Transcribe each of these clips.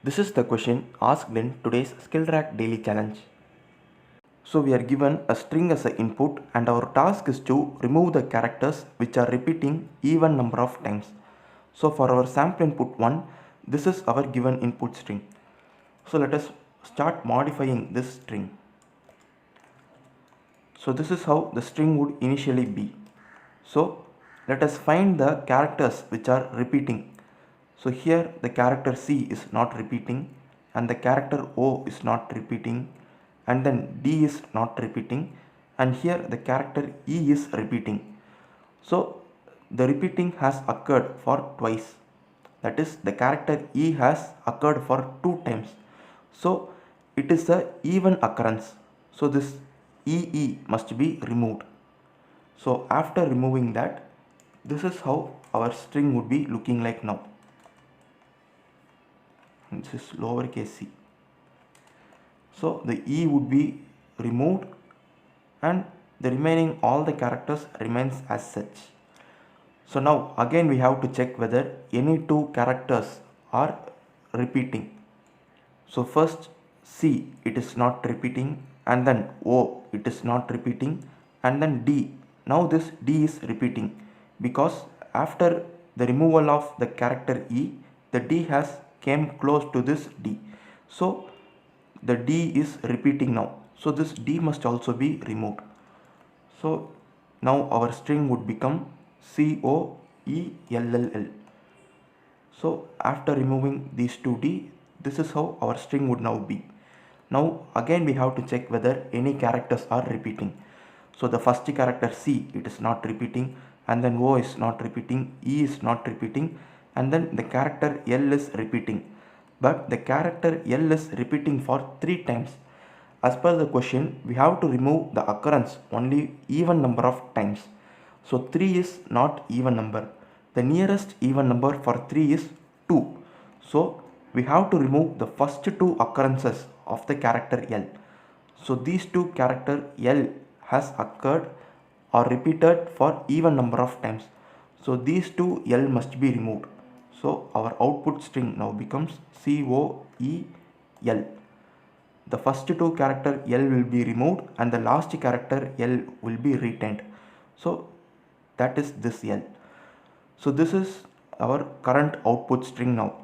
This is the question asked in today's SkillTrack daily challenge. So we are given a string as an input and our task is to remove the characters which are repeating even number of times. So for our sample input 1, this is our given input string. So let us start modifying this string. So this is how the string would initially be. So let us find the characters which are repeating. So here the character C is not repeating and the character O is not repeating and then D is not repeating and here the character E is repeating. So the repeating has occurred for twice. That is the character E has occurred for 2 times. So it is a even occurrence. So this EE must be removed. So after removing that, this is how our string would be looking like now. This is lowercase c. So the E would be removed and the remaining all the characters remains as such. So now again we have to check whether any two characters are repeating. So first C it is not repeating and then O it is not repeating and then D. Now this D is repeating because after the removal of the character E, the D has came close to this D. So the D is repeating now. So this D must also be removed. So now our string would become COELLL. So after removing these two D, this is how our string would now be. Now again we have to check whether any characters are repeating. So the first character C it is not repeating and then O is not repeating, E is not repeating and then the character L is repeating. But the character L is repeating for 3 times. As per the question, we have to remove the occurrence only even number of times. So 3 is not even number. The nearest even number for 3 is 2. So we have to remove the first two occurrences of the character L. So these two character L has occurred or repeated for even number of times. So these two L must be removed. So our output string now becomes COEL. The first two character L will be removed and the last character L will be retained. So that is this L. So this is our current output string now.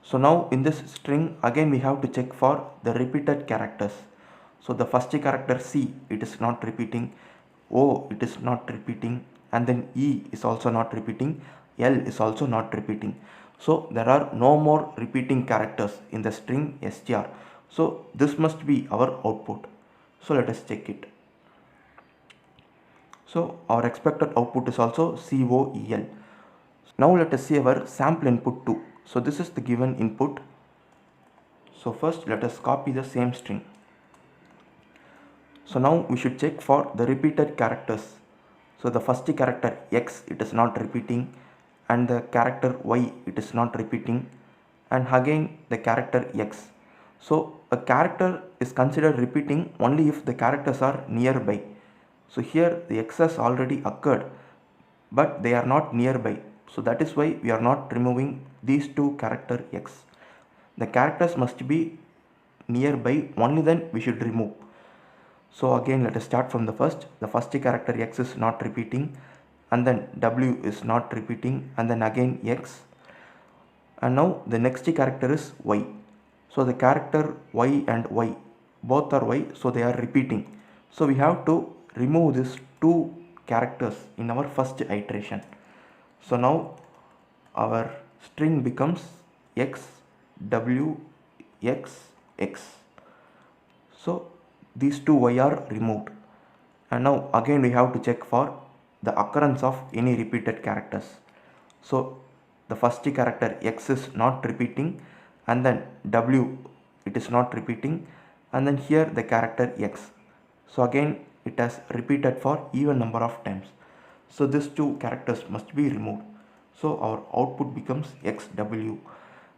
So now in this string again we have to check for the repeated characters. So the first character C it is not repeating, O it is not repeating and then E is also not repeating, L is also not repeating. So there are no more repeating characters in the string str. So this must be our output. So let us check it. So our expected output is also COEL. Now let us see our sample input 2. So this is the given input. So first let us copy the same string. So now we should check for the repeated characters. So the first character X it is not repeating and the character Y it is not repeating and again the character X. So a character is considered repeating only if the characters are nearby. So here the X has already occurred but they are not nearby. So that is why we are not removing these two character X. The characters must be nearby, only then we should remove. So again let us start from the first. The first character X is not repeating and then W is not repeating and then again X and now the next character is Y. So the character Y and Y both are Y, so they are repeating. So we have to remove these two characters in our first iteration. So now our string becomes X W X X. So these two Y are removed and now again we have to check for the occurrence of any repeated characters. So the first character X is not repeating and then W it is not repeating and then here the character X. So again it has repeated for even number of times. So these two characters must be removed. So our output becomes XW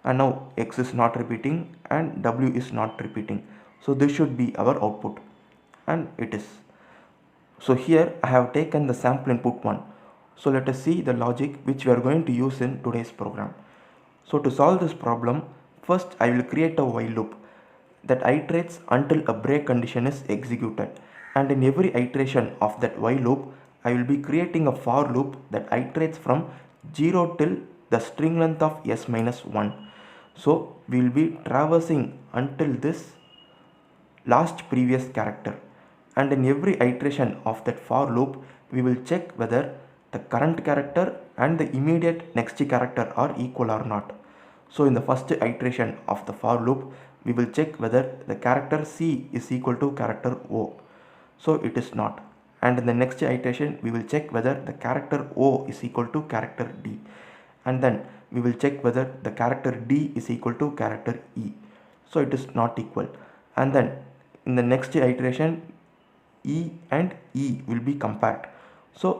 and now X is not repeating and W is not repeating. So this should be our output and it is. So here I have taken the sample input 1. So let us see the logic which we are going to use in today's program. So to solve this problem, first I will create a while loop that iterates until a break condition is executed, and in every iteration of that while loop I will be creating a for loop that iterates from 0 till the string length of s minus 1. So we will be traversing until this last previous character, and in every iteration of that for loop we will check whether the current character and the immediate next character are equal or not. So in the first iteration of the for loop we will check whether the character C is equal to character O. So it is not. And in the next iteration we will check whether the character O is equal to character D, and then we will check whether the character D is equal to character E. So it is not equal. And then in the next iteration E and E will be compared. So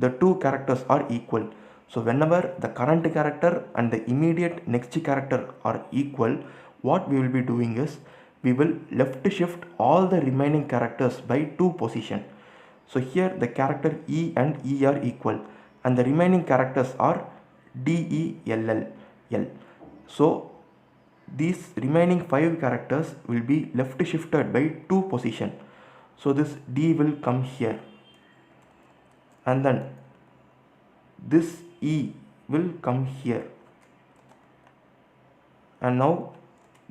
the two characters are equal. So whenever the current character and the immediate next character are equal, what we will be doing is we will left shift all the remaining characters by 2 position. So here the character E and E are equal and the remaining characters are D, E, L, L, L. So these remaining 5 characters will be left shifted by 2 position. So this D will come here, and then this E will come here, and now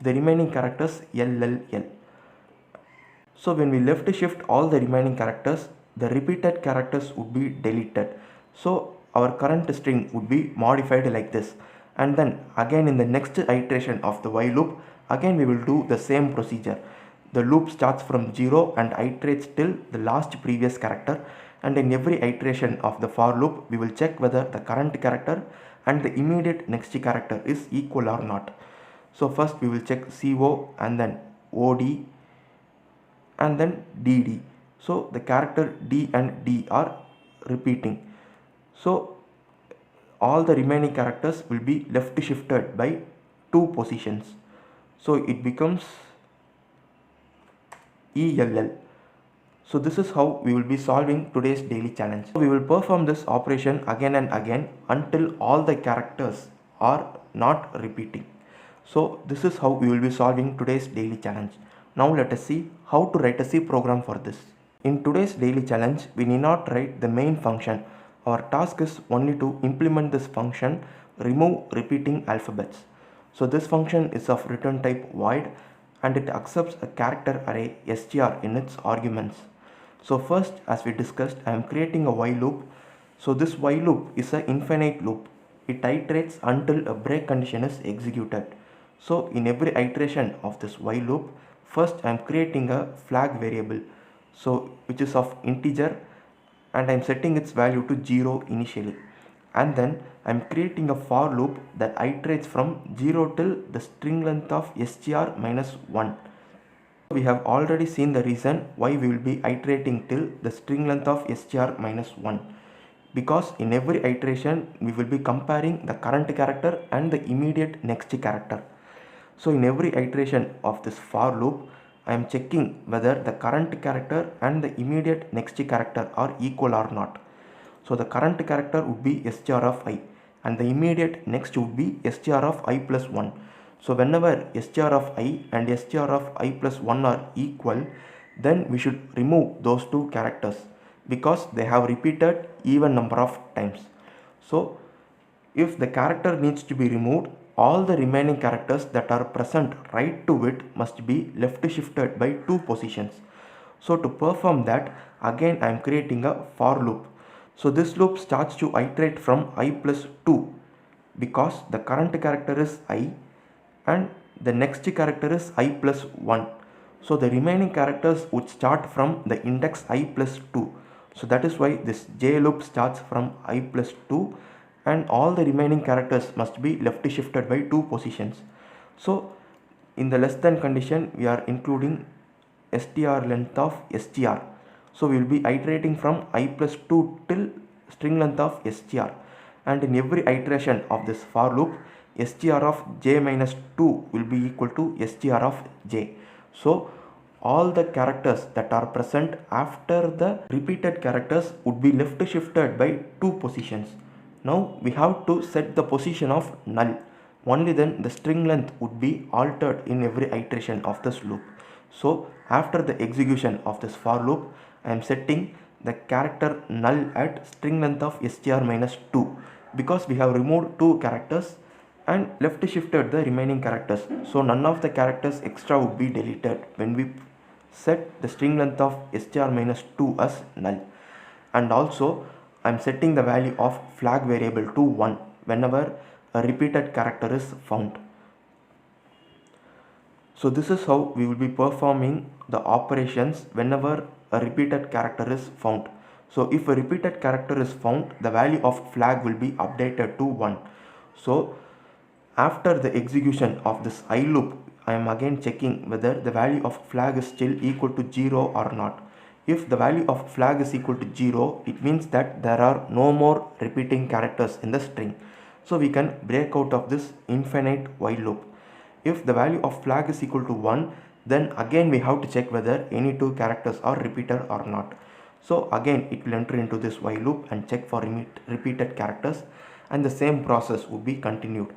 the remaining characters L, L, L. So when we left shift all the remaining characters, the repeated characters would be deleted. So our current string would be modified like this, and then again in the next iteration of the while loop again we will do the same procedure. The loop starts from 0 and iterates till the last previous character, and in every iteration of the for loop we will check whether the current character and the immediate next character is equal or not. So first we will check CO and then OD and then DD. So the character D and D are repeating. So all the remaining characters will be left shifted by 2 positions. So it becomes ELL. So this is how we will be solving today's daily challenge. We will perform this operation again and again until all the characters are not repeating. So this is how we will be solving today's daily challenge. Now let us see how to write a C program for this. In today's daily challenge, we need not write the main function. Our task is only to implement this function, remove repeating alphabets. So this function is of return type void and it accepts a character array str in its arguments. So first, as we discussed, I am creating a while loop. So this while loop is an infinite loop. It iterates until a break condition is executed. So in every iteration of this while loop, first I am creating a flag variable, so which is of integer, and I am setting its value to 0 initially, and then I am creating a for loop that iterates from 0 till the string length of str minus 1. We have already seen the reason why we will be iterating till the string length of str minus 1, because in every iteration we will be comparing the current character and the immediate next character. So in every iteration of this for loop, I am checking whether the current character and the immediate next character are equal or not. So the current character would be str of I and the immediate next would be str of I plus 1. So whenever str of I and str of I plus 1 are equal, then we should remove those two characters because they have repeated even number of times. So if the character needs to be removed, all the remaining characters that are present right to it must be left shifted by 2 positions. So to perform that, again I am creating a for loop. So this loop starts to iterate from I plus 2 because the current character is I and the next character is I plus 1. So the remaining characters would start from the index I plus 2. So that is why this J loop starts from I plus 2 and all the remaining characters must be left shifted by 2 positions. So in the less than condition we are including str length of str. So we will be iterating from I plus 2 till string length of str, and in every iteration of this for loop str of j minus 2 will be equal to str of j. So all the characters that are present after the repeated characters would be left shifted by 2 positions. Now we have to set the position of null. only then the string length would be altered in every iteration of this loop. So after the execution of this for loop, I am setting the character null at string length of str minus 2, because we have removed 2 characters and left shifted the remaining characters. So none of the characters extra would be deleted when we set the string length of str minus 2 as null. And also I am setting the value of flag variable to 1 whenever a repeated character is found. So this is how we will be performing the operations whenever a repeated character is found. So if a repeated character is found, the value of flag will be updated to 1. So after the execution of this I loop, I am again checking whether the value of flag is still equal to 0 or not. If the value of flag is equal to 0, it means that there are no more repeating characters in the string. So we can break out of this infinite while loop. If the value of flag is equal to 1, then again we have to check whether any 2 characters are repeated or not. So again it will enter into this while loop and check for repeated characters, and the same process would be continued.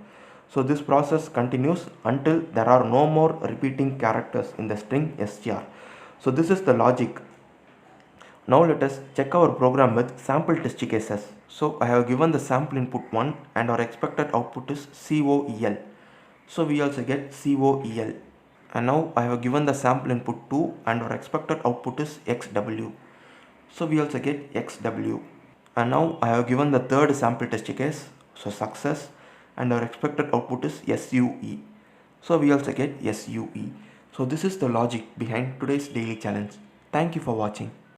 So this process continues until there are no more repeating characters in the string str. So this is the logic. Now let us check our program with sample test cases. So I have given the sample input 1 and our expected output is COEL. So we also get COEL. And now I have given the sample input 2 and our expected output is XW. So we also get XW. And now I have given the third sample test case, so success, and our expected output is SUE. So we also get SUE. So this is the logic behind today's daily challenge. Thank you for watching.